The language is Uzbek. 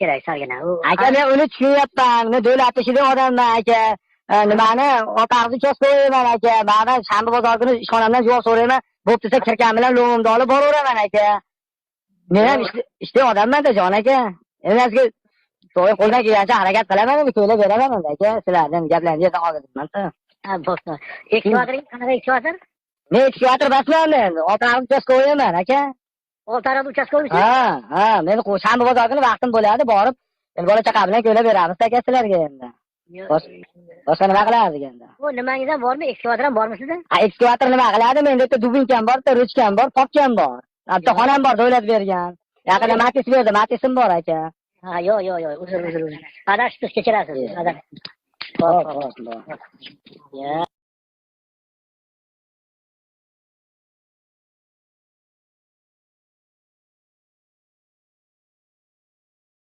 kerak salgina. Aka men uni tushunyapman. Men davlat ishida odamman aka. Nimani otaqni kes qo'yaman aka. Mana shanba bozor kuni ishxonamdan javob so'rayman. Bo'p desa kirkan bilan lo'ngimni olib boraveraman aka. Men ham ishda odamman-da jon aka. Emasga to'y qo'ldan kelgancha harakat qilaman, ko'ylab beraman aka. Sizlardan gaplarni yerdan oldim-da. Ha, bo'pti. Ekskavatorga qanaqa ekskavator? Men ekskavator basman men. Otaqni kes qo'yaman aka. Oltarab uchastkamiz. Ha, men shanba bozor kuni vaqtim bo'ladi, borib bola chaqa bilan ko'ylab beramiz aka sizlarga endi. Boshqa nima qiladi endi? Bu nimangiz ham bormi? Ekskavator ham bormi sizda? Ha, ekskavator nima qiladi? Menda bitta dubinkam bor, ruchkam bor, popkam bor. Hatto xonam bor, davlat bergan. Yaqinda Matiz berdi, Matizim bor aka. Ha, yo'q, uzr. Adashibsiz, kechirasiz. Xo'p. Ya.